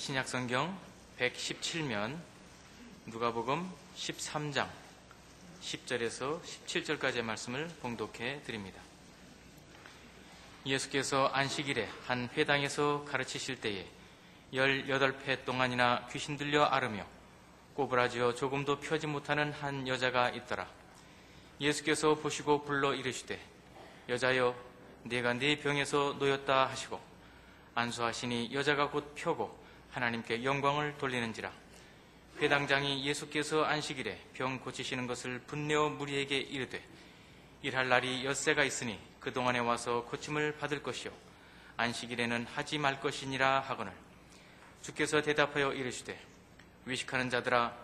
신약성경 117면 누가복음 13장 10절에서 17절까지의 말씀을 봉독해 드립니다. 예수께서 안식일에 한 회당에서 가르치실 때에 18회 동안이나 귀신 들려 앓으며 꼬부라지어 조금도 펴지 못하는 한 여자가 있더라. 예수께서 보시고 불러 이르시되 여자여 네가 네 병에서 놓였다 하시고 안수하시니 여자가 곧 펴고 하나님께 영광을 돌리는지라. 회당장이 예수께서 안식일에 병 고치시는 것을 분내어 무리에게 이르되 일할 날이 엿새가 있으니 그동안에 와서 고침을 받을 것이요 안식일에는 하지 말 것이니라 하거늘 주께서 대답하여 이르시되 외식하는 자들아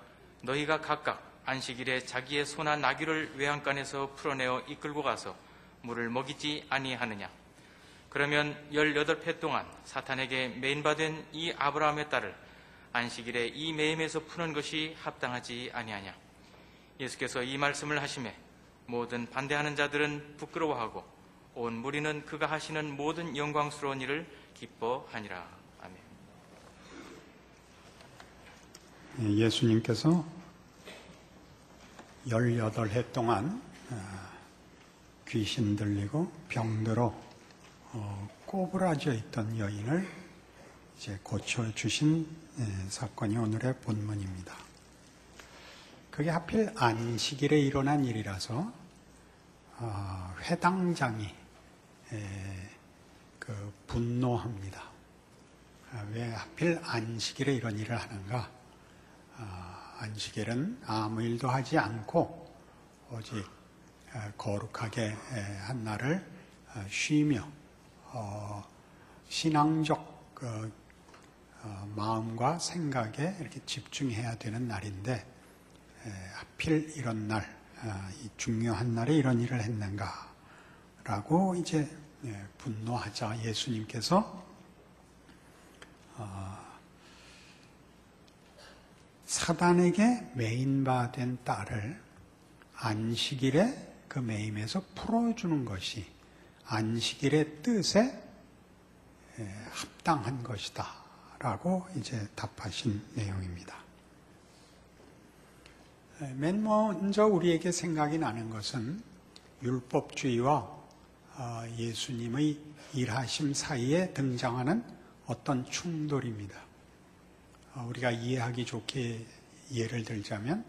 너희가 각각 안식일에 자기의 소나 나귀를 외양간에서 풀어내어 이끌고 가서 물을 먹이지 아니하느냐. 그러면 18회 동안 사탄에게 매인받은 이 아브라함의 딸을 안식일에 이 매임에서 푸는 것이 합당하지 아니하냐. 예수께서 이 말씀을 하시매 모든 반대하는 자들은 부끄러워하고 온 무리는 그가 하시는 모든 영광스러운 일을 기뻐하니라. 아멘. 예수님께서 18해 동안 귀신 들리고 병들어 꼬부라져 있던 여인을 이제 고쳐주신 사건이 오늘의 본문입니다. 그게 하필 안식일에 일어난 일이라서 회당장이 분노합니다. 왜 하필 안식일에 이런 일을 하는가? 안식일은 아무 일도 하지 않고 오직 거룩하게 한 날을 쉬며 신앙적 마음과 생각에 이렇게 집중해야 되는 날인데 하필 이런 날, 이 중요한 날에 이런 일을 했는가라고 이제 분노하자 예수님께서 사단에게 매인받은 딸을 안식일에 그 매임에서 풀어주는 것이 안식일의 뜻에 합당한 것이다 라고 이제 답하신 내용입니다. 맨 먼저 우리에게 생각이 나는 것은 율법주의와 예수님의 일하심 사이에 등장하는 어떤 충돌입니다. 우리가 이해하기 좋게 예를 들자면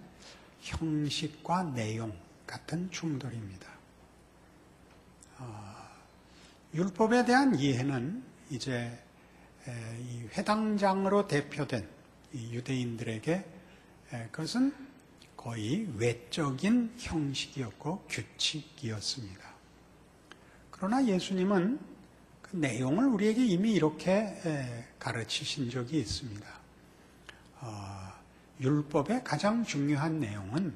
형식과 내용 같은 충돌입니다. 율법에 대한 이해는 이제 이 회당장으로 대표된 이 유대인들에게 그것은 거의 외적인 형식이었고 규칙이었습니다. 그러나 예수님은 그 내용을 우리에게 이미 이렇게 가르치신 적이 있습니다. 율법의 가장 중요한 내용은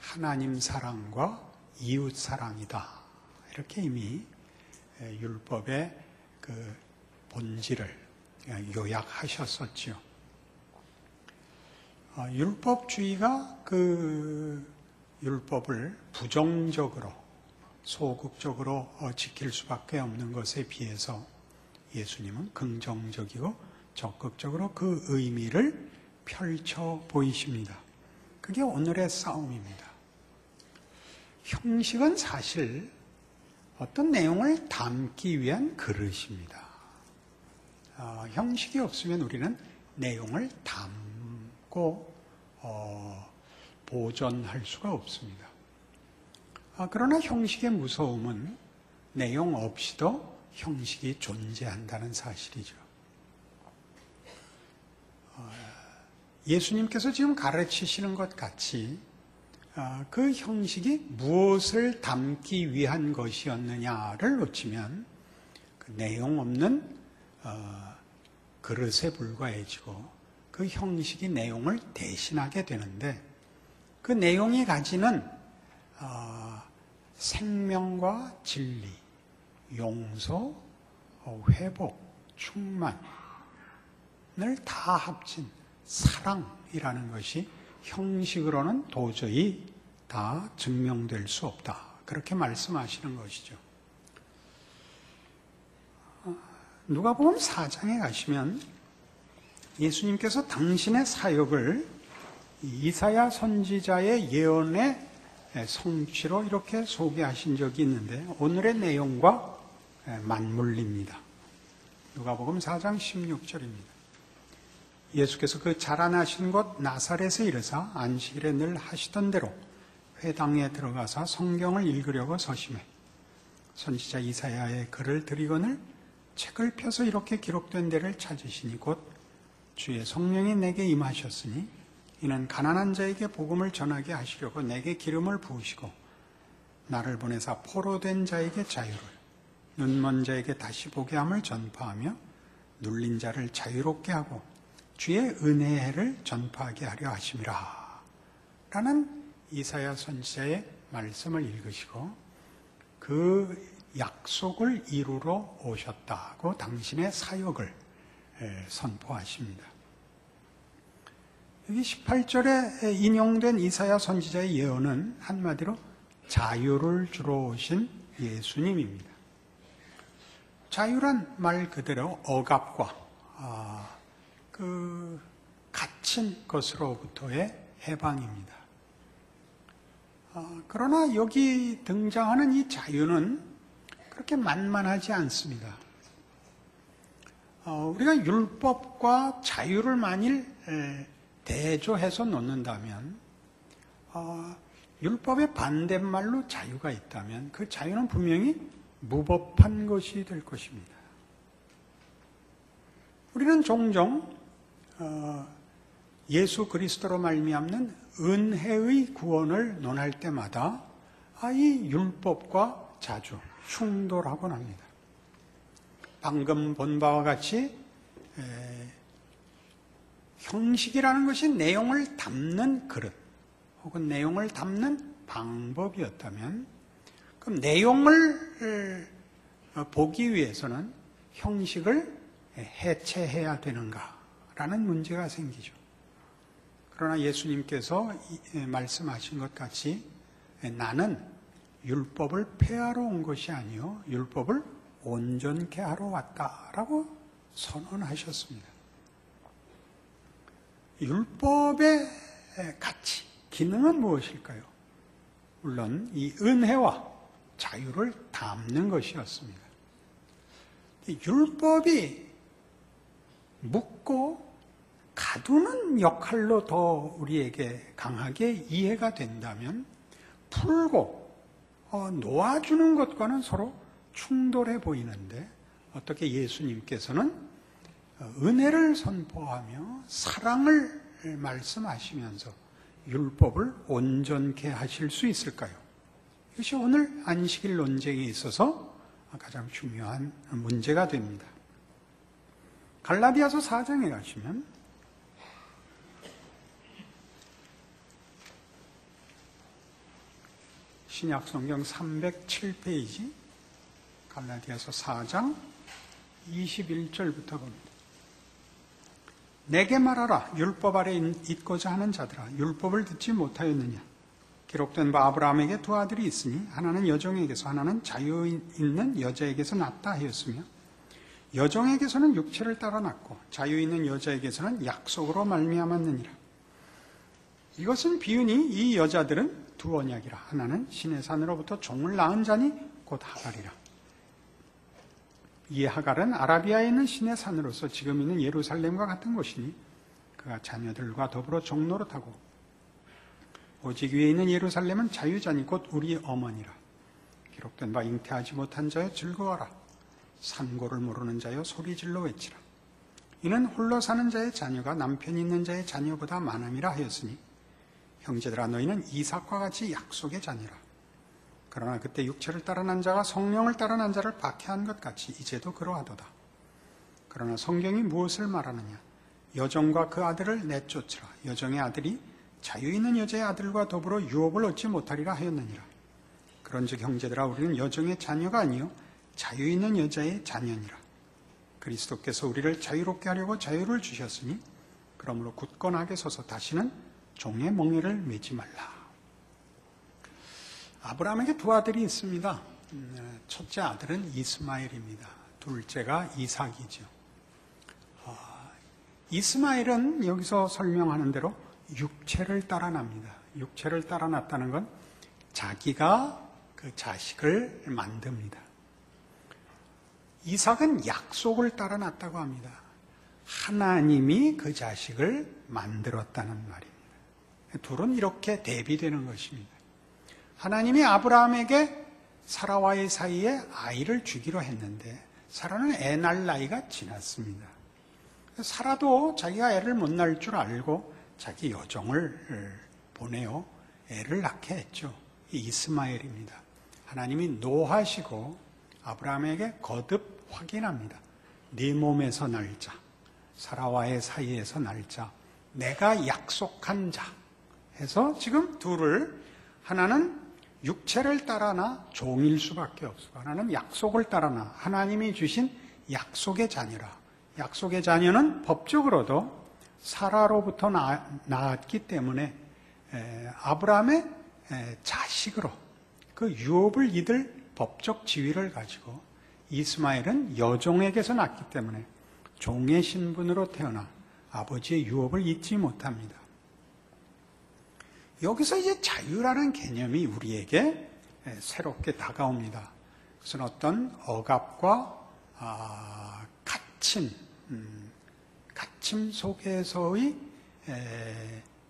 하나님 사랑과 이웃 사랑이다. 이렇게 이미 율법의 그 본질을 요약하셨었죠. 율법주의가 그 율법을 부정적으로 소극적으로 지킬 수밖에 없는 것에 비해서 예수님은 긍정적이고 적극적으로 그 의미를 펼쳐 보이십니다. 그게 오늘의 싸움입니다. 형식은 사실 어떤 내용을 담기 위한 그릇입니다. 형식이 없으면 우리는 내용을 담고 보존할 수가 없습니다. 그러나 형식의 무서움은 내용 없이도 형식이 존재한다는 사실이죠. 예수님께서 지금 가르치시는 것 같이 그 형식이 무엇을 담기 위한 것이었느냐를 놓치면 그 내용 없는 그릇에 불과해지고 그 형식이 내용을 대신하게 되는데 그 내용이 가지는 생명과 진리, 용서, 회복, 충만을 다 합친 사랑이라는 것이 형식으로는 도저히 다 증명될 수 없다. 그렇게 말씀하시는 것이죠. 누가복음 4장에 가시면 예수님께서 당신의 사역을 이사야 선지자의 예언의 성취로 이렇게 소개하신 적이 있는데 오늘의 내용과 맞물립니다. 누가복음 4장 16절입니다. 예수께서 그 자라나신 곳 나사렛에 이르사 안식일에 늘 하시던 대로 회당에 들어가서 성경을 읽으려고 서심해 선지자 이사야의 글을 들이거늘 책을 펴서 이렇게 기록된 데를 찾으시니 곧 주의 성령이 내게 임하셨으니 이는 가난한 자에게 복음을 전하게 하시려고 내게 기름을 부으시고 나를 보내사 포로된 자에게 자유를 눈먼 자에게 다시 보게 함을 전파하며 눌린 자를 자유롭게 하고 주의 은혜의 해를 전파하게 하려 하심이라 라는 이사야 선지자의 말씀을 읽으시고 그 약속을 이루러 오셨다고 당신의 사역을 선포하십니다. 여기 18절에 인용된 이사야 선지자의 예언은 한마디로 자유를 주러 오신 예수님입니다. 자유란 말 그대로 억압과 그 갇힌 것으로부터의 해방입니다. 그러나 여기 등장하는 이 자유는 그렇게 만만하지 않습니다. 우리가 율법과 자유를 만일 대조해서 놓는다면 율법의 반대말로 자유가 있다면 그 자유는 분명히 무법한 것이 될 것입니다. 우리는 종종 예수 그리스도로 말미암는 은혜의 구원을 논할 때마다 이 율법과 자주 충돌하곤 합니다. 방금 본 바와 같이 형식이라는 것이 내용을 담는 그릇 혹은 내용을 담는 방법이었다면 그럼 내용을 보기 위해서는 형식을 해체해야 되는가라는 문제가 생기죠. 그러나 예수님께서 말씀하신 것 같이 나는 율법을 폐하러 온 것이 아니요 율법을 온전케 하러 왔다라고 선언하셨습니다. 율법의 가치, 기능은 무엇일까요? 물론 이 은혜와 자유를 담는 것이었습니다. 율법이 묶고 가두는 역할로 더 우리에게 강하게 이해가 된다면 풀고 놓아주는 것과는 서로 충돌해 보이는데 어떻게 예수님께서는 은혜를 선포하며 사랑을 말씀하시면서 율법을 온전케 하실 수 있을까요? 이것이 오늘 안식일 논쟁에 있어서 가장 중요한 문제가 됩니다. 갈라디아서 4장에 가시면 신약성경 307페이지 갈라디아서 4장 21절부터 봅니다. 내게 말하라 율법 아래 있고자 하는 자들아 율법을 듣지 못하였느냐 기록된 바 아브라함에게 두 아들이 있으니 하나는 여종에게서 하나는 자유 있는 여자에게서 낳았다 하였으며 여종에게서는 육체를 따라 낳고 자유 있는 여자에게서는 약속으로 말미암았느니라. 이것은 비유니 이 여자들은 두 언약이라. 하나는 신의 산으로부터 종을 낳은 자니 곧 하갈이라. 이 하갈은 아라비아에 있는 신의 산으로서 지금 있는 예루살렘과 같은 곳이니 그가 자녀들과 더불어 종노릇하고 오직 위에 있는 예루살렘은 자유자니 곧 우리 어머니라. 기록된 바 잉태하지 못한 자여 즐거워라. 산고를 모르는 자여 소리질러 외치라. 이는 홀로 사는 자의 자녀가 남편이 있는 자의 자녀보다 많음이라 하였으니 형제들아 너희는 이삭과 같이 약속의 자녀라. 그러나 그때 육체를 따라 난 자가 성령을 따라 난 자를 박해한 것 같이 이제도 그러하도다. 그러나 성경이 무엇을 말하느냐? 여종과 그 아들을 내쫓으라. 여종의 아들이 자유 있는 여자의 아들과 더불어 유업을 얻지 못하리라 하였느니라. 그런즉 형제들아 우리는 여종의 자녀가 아니요 자유 있는 여자의 자녀니라. 그리스도께서 우리를 자유롭게 하려고 자유를 주셨으니 그러므로 굳건하게 서서 다시는 종의 멍에를 매지 말라. 아브라함에게 두 아들이 있습니다. 첫째 아들은 이스마엘입니다. 둘째가 이삭이죠. 이스마엘은 여기서 설명하는 대로 육체를 따라 납니다. 육체를 따라 났다는 건 자기가 그 자식을 만듭니다. 이삭은 약속을 따라 났다고 합니다. 하나님이 그 자식을 만들었다는 말입니다. 둘은 이렇게 대비되는 것입니다. 하나님이 아브라함에게 사라와의 사이에 아이를 주기로 했는데 사라는 애 낳을 나이가 지났습니다. 사라도 자기가 애를 못 낳을 줄 알고 자기 여종을 보내어 애를 낳게 했죠. 이스마엘입니다. 하나님이 노하시고 아브라함에게 거듭 확인합니다. 네 몸에서 날 자, 사라와의 사이에서 날 자, 내가 약속한 자 해서 지금 둘을, 하나는 육체를 따라나 종일 수밖에 없고 하나는 약속을 따라나 하나님이 주신 약속의 자녀라. 약속의 자녀는 법적으로도 사라로부터 낳았기 때문에 아브라함의 자식으로 그 유업을 이들 법적 지위를 가지고, 이스마엘은 여종에게서 낳기 때문에 종의 신분으로 태어나 아버지의 유업을 잊지 못합니다. 여기서 이제 자유라는 개념이 우리에게 새롭게 다가옵니다. 그것은 어떤 억압과 갇힘 속에서의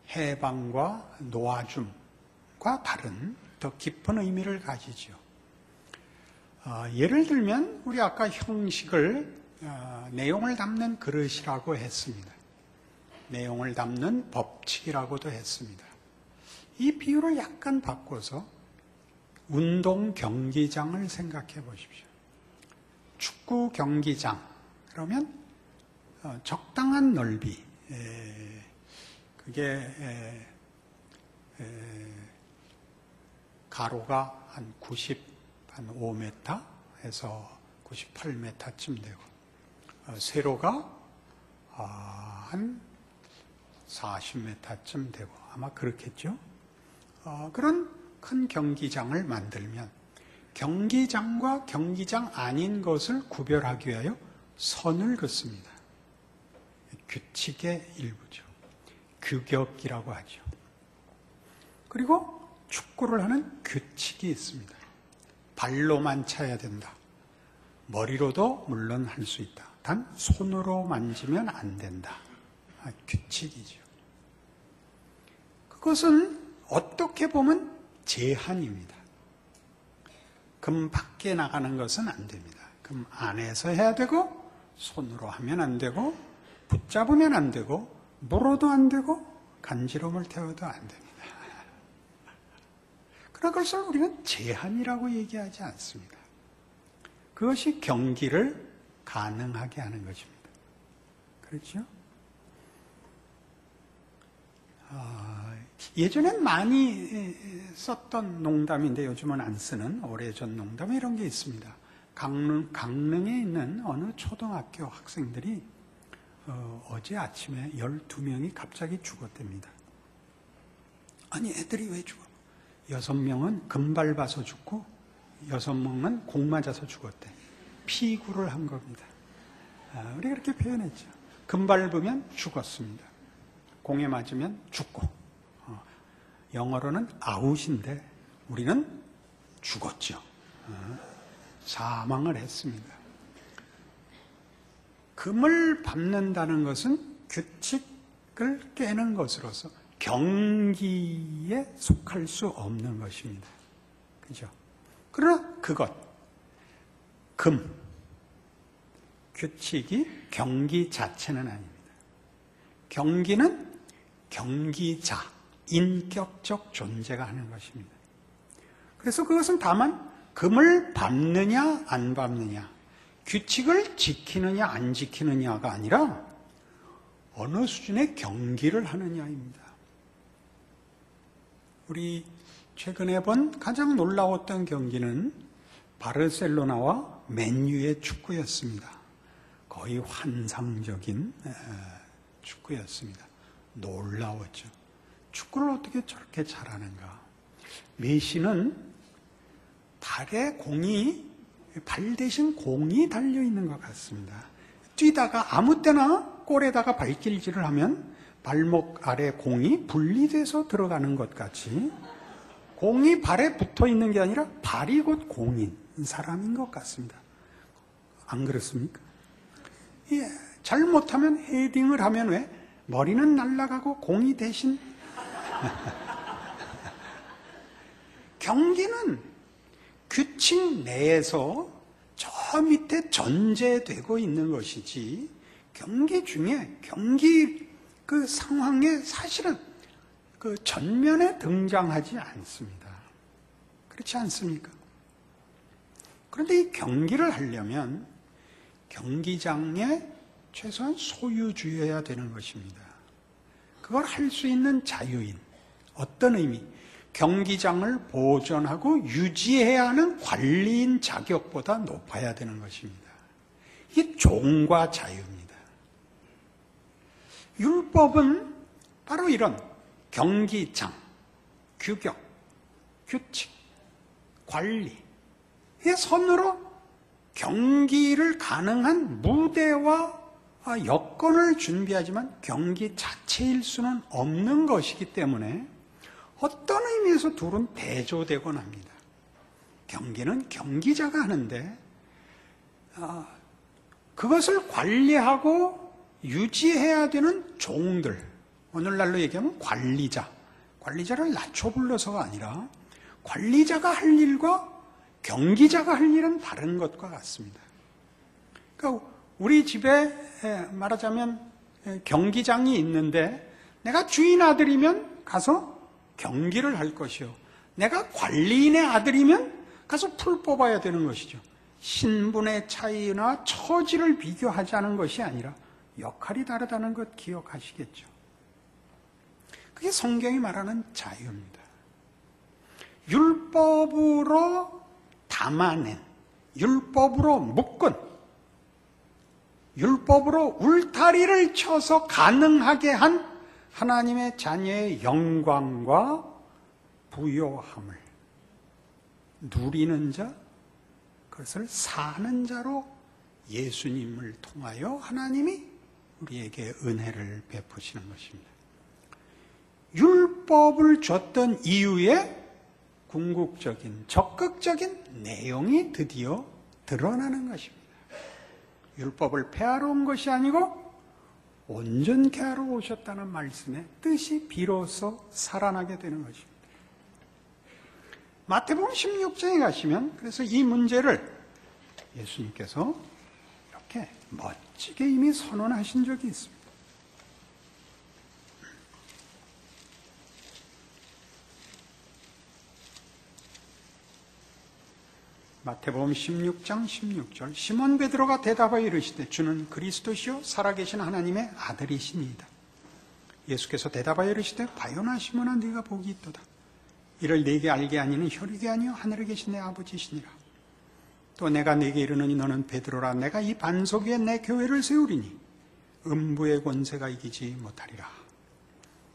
해방과 놓아줌과 다른 더 깊은 의미를 가지죠. 예를 들면 우리 아까 형식을 내용을 담는 그릇이라고 했습니다. 내용을 담는 법칙이라고도 했습니다. 이 비유를 약간 바꿔서 운동 경기장을 생각해 보십시오. 축구 경기장 그러면 적당한 넓이, 그게 가로가 한 95m 해서 98m쯤 되고, 세로가 한 40m쯤 되고 아마 그렇겠죠. 그런 큰 경기장을 만들면 경기장과 경기장 아닌 것을 구별하기 위하여 선을 긋습니다. 규칙의 일부죠. 규격이라고 하죠. 그리고 축구를 하는 규칙이 있습니다. 발로만 차야 된다. 머리로도 물론 할 수 있다. 단 손으로 만지면 안 된다. 규칙이죠. 그것은 어떻게 보면 제한입니다. 금 밖에 나가는 것은 안 됩니다. 금 안에서 해야 되고, 손으로 하면 안 되고, 붙잡으면 안 되고, 물어도 안 되고, 간지럼을 태워도 안 됩니다. 그런 것을 우리는 제한이라고 얘기하지 않습니다. 그것이 경기를 가능하게 하는 것입니다. 그렇죠? 예전엔 많이 썼던 농담인데 요즘은 안 쓰는 오래전 농담 이런 게 있습니다. 강릉에 있는 어느 초등학교 학생들이 어제 아침에 12명이 갑자기 죽었답니다. 아니 애들이 왜 죽어? 6명은 금 밟아서 죽고 6명은 공 맞아서 죽었대. 피구를 한 겁니다. 우리가 그렇게 표현했죠. 금 밟으면 죽었습니다. 공에 맞으면 죽고. 영어로는 아웃인데 우리는 죽었죠. 사망을 했습니다. 금을 밟는다는 것은 규칙을 깨는 것으로서 경기에 속할 수 없는 것입니다. 그죠? 그러나 금, 규칙이 경기 자체는 아닙니다. 경기는 경기자, 인격적 존재가 하는 것입니다. 그래서 그것은 다만 금을 밟느냐 안 밟느냐, 규칙을 지키느냐 안 지키느냐가 아니라 어느 수준의 경기를 하느냐입니다. 우리 최근에 본 가장 놀라웠던 경기는 바르셀로나와 맨유의 축구였습니다. 거의 환상적인 축구였습니다. 놀라웠죠. 축구를 어떻게 저렇게 잘하는가. 메시는 발에 발 대신 공이 달려있는 것 같습니다. 뛰다가 아무 때나 꼴에다가 발길질을 하면 발목 아래 공이 분리돼서 들어가는 것 같이 공이 발에 붙어 있는 게 아니라 발이 곧 공인 사람인 것 같습니다. 안 그렇습니까? 예, 잘못하면 헤딩을 하면 왜? 머리는 날아가고 공이 대신 경기는 규칙 내에서 저 밑에 전제되고 있는 것이지 경기 중에 경기 그 상황에 사실은 그 전면에 등장하지 않습니다. 그렇지 않습니까? 그런데 이 경기를 하려면 경기장에 최소한 소유주여야 되는 것입니다. 그걸 할 수 있는 자유인, 어떤 의미? 경기장을 보존하고 유지해야 하는 관리인 자격보다 높아야 되는 것입니다. 이게 종과 자유입니다. 율법은 바로 이런 경기장, 규격, 규칙, 관리, 이 선으로 경기를 가능한 무대와 여건을 준비하지만 경기 자체일 수는 없는 것이기 때문에 어떤 의미에서 둘은 대조되곤 합니다. 경기는 경기자가 하는데 그것을 관리하고 유지해야 되는 종들, 오늘날로 얘기하면 관리자를 낮춰 불러서가 아니라 관리자가 할 일과 경기자가 할 일은 다른 것과 같습니다. 그러니까 우리 집에 말하자면 경기장이 있는데 내가 주인 아들이면 가서 경기를 할 것이요, 내가 관리인의 아들이면 가서 풀 뽑아야 되는 것이죠. 신분의 차이나 처지를 비교하자는 것이 아니라 역할이 다르다는 것 기억하시겠죠. 그게 성경이 말하는 자유입니다. 율법으로 담아낸, 율법으로 묶은, 율법으로 울타리를 쳐서 가능하게 한 하나님의 자녀의 영광과 부요함을 누리는 자, 그것을 사는 자로 예수님을 통하여 하나님이 우리에게 은혜를 베푸시는 것입니다. 율법을 줬던 이유에 궁극적인, 적극적인 내용이 드디어 드러나는 것입니다. 율법을 폐하러 온 것이 아니고 온전케 하러 오셨다는 말씀의 뜻이 비로소 살아나게 되는 것입니다. 마태복음 16장에 가시면 그래서 이 문제를 예수님께서 이렇게 멋지게 이미 선언하신 적이 있습니다. 마태복음 16장 16절, 시몬 베드로가 대답하여 이르시되 주는 그리스도시요 살아계신 하나님의 아들이시니이다. 예수께서 대답하여 이르시되 바요나 시몬아 네가 복이 있도다. 이를 네게 알게 아니는 혈육이 아니요 하늘에 계신 내 아버지시니라. 또 내가 네게 이르노니 너는 베드로라. 내가 이 반석 위에 내 교회를 세우리니 음부의 권세가 이기지 못하리라.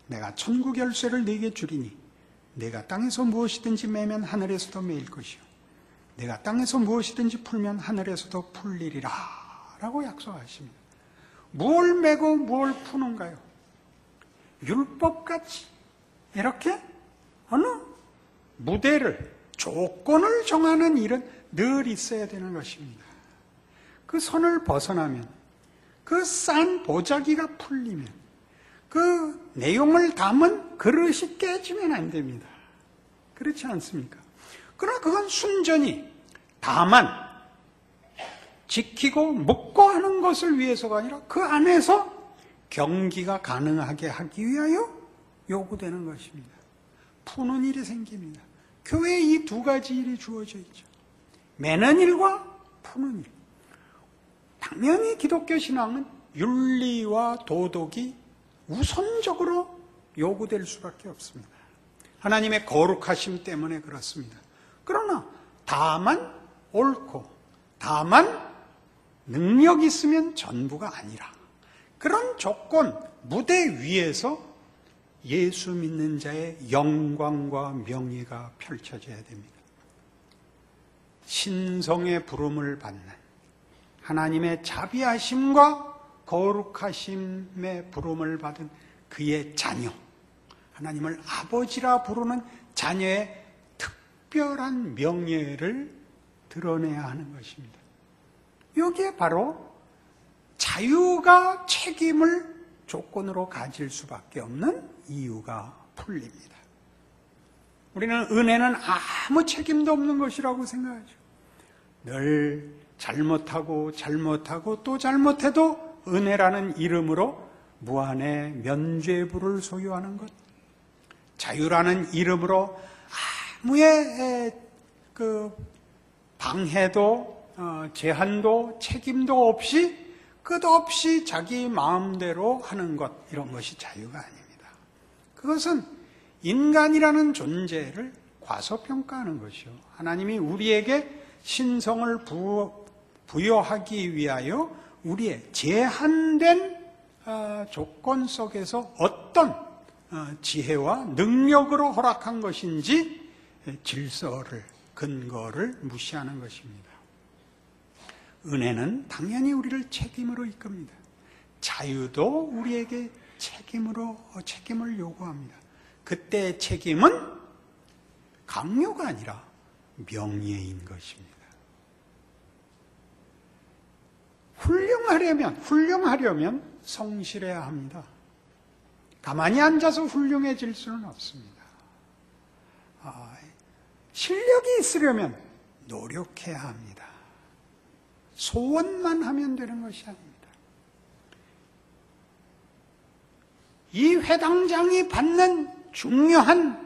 내가 천국 열쇠를 네게 주리니 네가 땅에서 무엇이든지 매면 하늘에서도 매일 것이요 내가 땅에서 무엇이든지 풀면 하늘에서도 풀리리라 라고 약속하십니다. 무엇을 매고 무엇을 푸는가요? 율법같이 이렇게 어느 무대를, 조건을 정하는 일은 늘 있어야 되는 것입니다. 그 선을 벗어나면, 그 싼 보자기가 풀리면, 그 내용을 담은 그릇이 깨지면 안 됩니다. 그렇지 않습니까? 그러나 그건 순전히 다만 지키고 묵고 하는 것을 위해서가 아니라 그 안에서 경기가 가능하게 하기 위하여 요구되는 것입니다. 푸는 일이 생깁니다. 교회에 이 두 가지 일이 주어져 있죠. 매는 일과 푸는 일. 당연히 기독교 신앙은 윤리와 도덕이 우선적으로 요구될 수밖에 없습니다. 하나님의 거룩하심 때문에 그렇습니다. 그러나 다만 옳고 다만 능력 있으면 전부가 아니라 그런 조건, 무대 위에서 예수 믿는 자의 영광과 명예가 펼쳐져야 됩니다. 신성의 부름을 받는 하나님의 자비하심과 거룩하심의 부름을 받은 그의 자녀, 하나님을 아버지라 부르는 자녀의 특별한 명예를 드러내야 하는 것입니다. 여기에 바로 자유가 책임을 조건으로 가질 수밖에 없는 이유가 풀립니다. 우리는 은혜는 아무 책임도 없는 것이라고 생각하죠. 늘 잘못하고 또 잘못해도 은혜라는 이름으로 무한의 면죄부를 소유하는 것, 자유라는 이름으로 아무의 방해도 제한도 책임도 없이 끝없이 자기 마음대로 하는 것, 이런 것이 자유가 아닙니다. 그것은 인간이라는 존재를 과소평가하는 것이요, 하나님이 우리에게 신성을 부여하기 위하여 우리의 제한된 조건 속에서 어떤 지혜와 능력으로 허락한 것인지 질서를, 근거를 무시하는 것입니다. 은혜는 당연히 우리를 책임으로 이끕니다. 자유도 우리에게 책임을 요구합니다. 그때의 책임은 강요가 아니라 명예인 것입니다. 훌륭하려면 성실해야 합니다. 가만히 앉아서 훌륭해질 수는 없습니다. 실력이 있으려면 노력해야 합니다. 소원만 하면 되는 것이 아닙니다. 이 회당장이 받는 중요한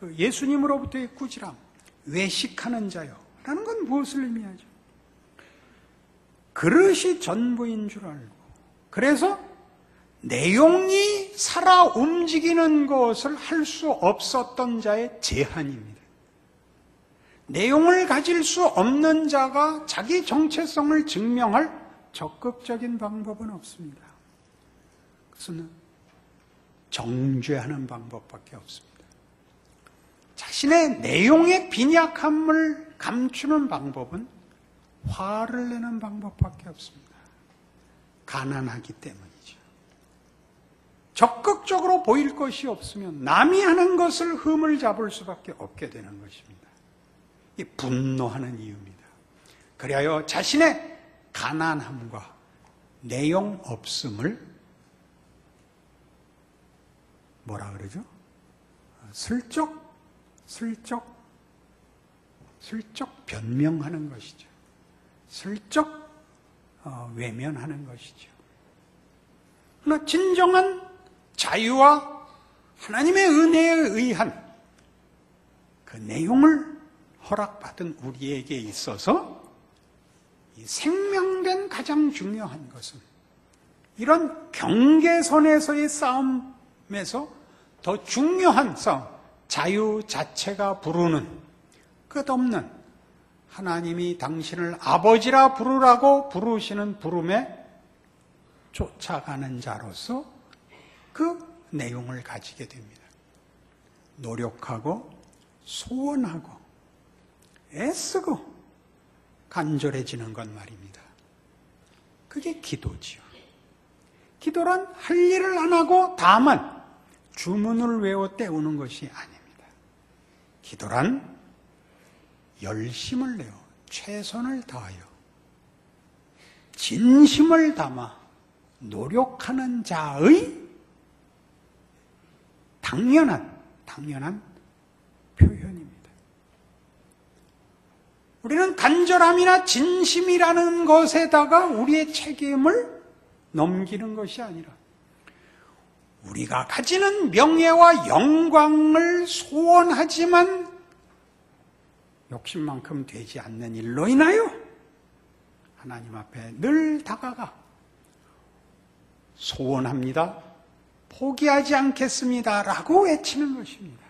예수님으로부터의 꾸지람, 외식하는 자요 라는 건 무엇을 의미하죠? 그릇이 전부인 줄 알고, 그래서 내용이 살아 움직이는 것을 할 수 없었던 자의 제한입니다. 내용을 가질 수 없는 자가 자기 정체성을 증명할 적극적인 방법은 없습니다. 그것은 정죄하는 방법밖에 없습니다. 자신의 내용의 빈약함을 감추는 방법은 화를 내는 방법밖에 없습니다. 가난하기 때문이죠. 적극적으로 보일 것이 없으면 남이 하는 것을 흠을 잡을 수밖에 없게 되는 것입니다. 이 분노하는 이유입니다. 그리하여 자신의 가난함과 내용 없음을 뭐라 그러죠? 슬쩍 변명하는 것이죠. 슬쩍 외면하는 것이죠. 그러나 진정한 자유와 하나님의 은혜에 의한 그 내용을 허락받은 우리에게 있어서 이 생명된 가장 중요한 것은 이런 경계선에서의 싸움에서 더 중요한 싸움, 자유 자체가 부르는 끝없는 하나님이 당신을 아버지라 부르라고 부르시는 부름에 쫓아가는 자로서 그 내용을 가지게 됩니다. 노력하고 소원하고 애쓰고 간절해지는 것 말입니다. 그게 기도지요. 기도란 할 일을 안 하고 다만 주문을 외워 때우는 것이 아닙니다. 기도란 열심을 내어 최선을 다하여 진심을 담아 노력하는 자의 당연한 표현입니다. 우리는 간절함이나 진심이라는 것에다가 우리의 책임을 넘기는 것이 아니라 우리가 가지는 명예와 영광을 소원하지만 욕심만큼 되지 않는 일로 인하여 하나님 앞에 늘 다가가 소원합니다, 포기하지 않겠습니다 라고 외치는 것입니다.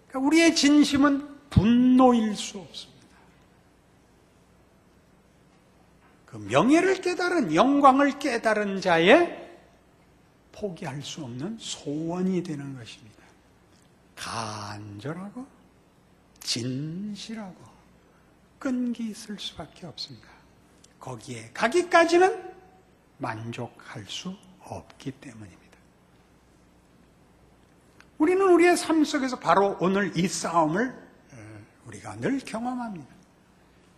그러니까 우리의 진심은 분노일 수 없습니다. 그 명예를 깨달은, 영광을 깨달은 자의 포기할 수 없는 소원이 되는 것입니다. 간절하고 진실하고 끈기 있을 수밖에 없습니다. 거기에 가기까지는 만족할 수 없기 때문입니다. 우리는 우리의 삶 속에서 바로 오늘 이 싸움을 우리가 늘 경험합니다.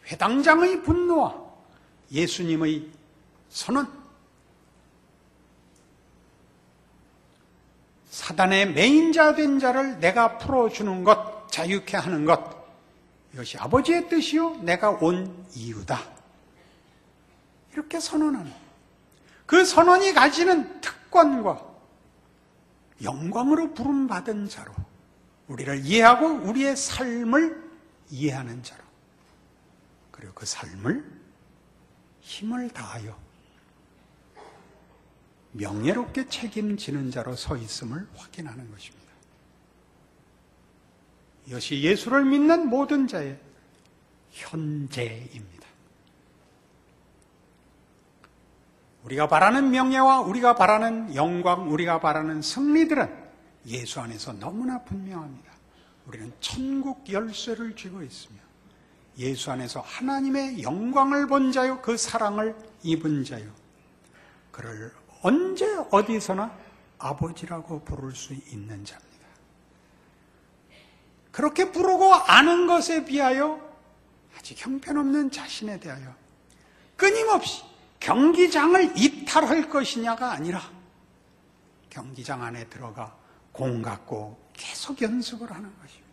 회당장의 분노와 예수님의 선언, 사단의 매인자 된 자를 내가 풀어주는 것, 자유케 하는 것, 이것이 아버지의 뜻이요 내가 온 이유다. 이렇게 선언하는, 그 선언이 가지는 특권과 영광으로 부름받은 자로, 우리를 이해하고 우리의 삶을 이해하는 자로, 그리고 그 삶을 힘을 다하여 명예롭게 책임지는 자로 서 있음을 확인하는 것입니다. 이것이 예수를 믿는 모든 자의 현재입니다. 우리가 바라는 명예와 우리가 바라는 영광, 우리가 바라는 승리들은 예수 안에서 너무나 분명합니다. 우리는 천국 열쇠를 쥐고 있으며 예수 안에서 하나님의 영광을 본 자요, 그 사랑을 입은 자요, 그를 언제 어디서나 아버지라고 부를 수 있는 자입니다. 그렇게 부르고 아는 것에 비하여 아직 형편없는 자신에 대하여 끊임없이 경기장을 이탈할 것이냐가 아니라 경기장 안에 들어가 공 갖고 계속 연습을 하는 것입니다.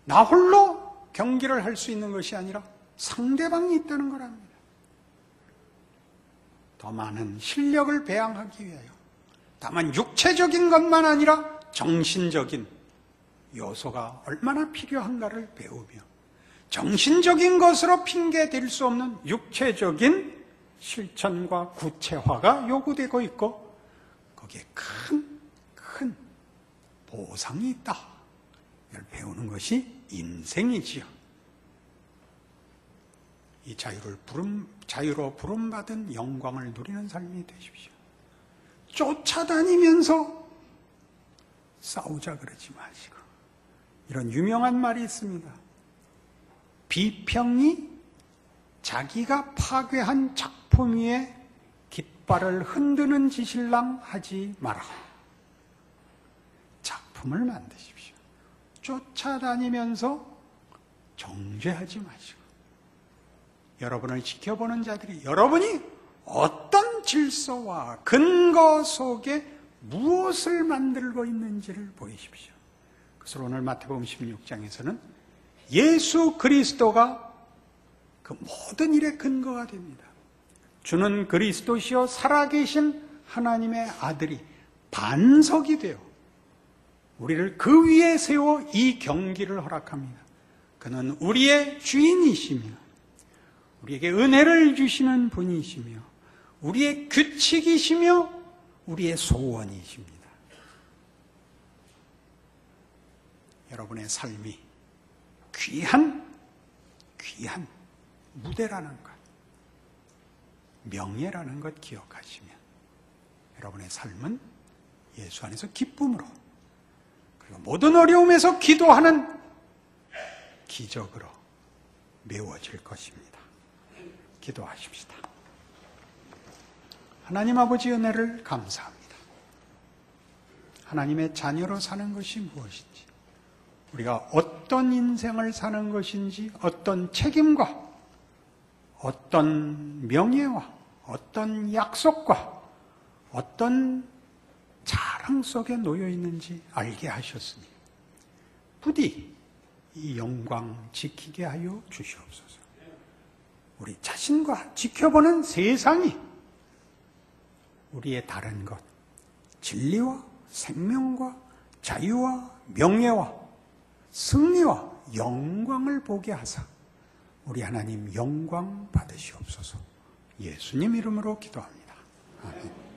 나 홀로 경기를 할 수 있는 것이 아니라 상대방이 있다는 거랍니다. 더 많은 실력을 배양하기 위하여 다만 육체적인 것만 아니라 정신적인 요소가 얼마나 필요한가를 배우며 정신적인 것으로 핑계댈 수 없는 육체적인 실천과 구체화가 요구되고 있고 거기에 큰 보상이 있다. 이걸 배우는 것이 인생이지요. 이 자유로 부름받은 영광을 누리는 삶이 되십시오. 쫓아다니면서 싸우자 그러지 마시고, 이런 유명한 말이 있습니다. 비평이 자기가 파괴한 작품 위에 깃발을 흔드는 짓일랑 하지 마라. 작품을 만드십시오. 쫓아다니면서 정죄하지 마시고, 여러분을 지켜보는 자들이 여러분이 어떤 질서와 근거 속에 무엇을 만들고 있는지를 보이십시오. 그래서 오늘 마태복음 16장에서는 예수 그리스도가 그 모든 일의 근거가 됩니다. 주는 그리스도시요 살아계신 하나님의 아들이 반석이 되어 우리를 그 위에 세워 이 경기를 허락합니다. 그는 우리의 주인이시며 우리에게 은혜를 주시는 분이시며 우리의 규칙이시며 우리의 소원이십니다. 여러분의 삶이 귀한 무대라는 것, 명예라는 것 기억하시면 여러분의 삶은 예수 안에서 기쁨으로, 그리고 모든 어려움에서 기도하는 기적으로 메워질 것입니다. 기도하십시다. 하나님 아버지 은혜를 감사합니다. 하나님의 자녀로 사는 것이 무엇인지, 우리가 어떤 인생을 사는 것인지, 어떤 책임과 어떤 명예와 어떤 약속과 어떤 자랑 속에 놓여 있는지 알게 하셨으니 부디 이 영광 지키게 하여 주시옵소서. 우리 자신과 지켜보는 세상이 우리의 다른 것, 진리와 생명과 자유와 명예와 승리와 영광을 보게 하사 우리 하나님 영광 받으시옵소서. 예수님 이름으로 기도합니다. 아멘.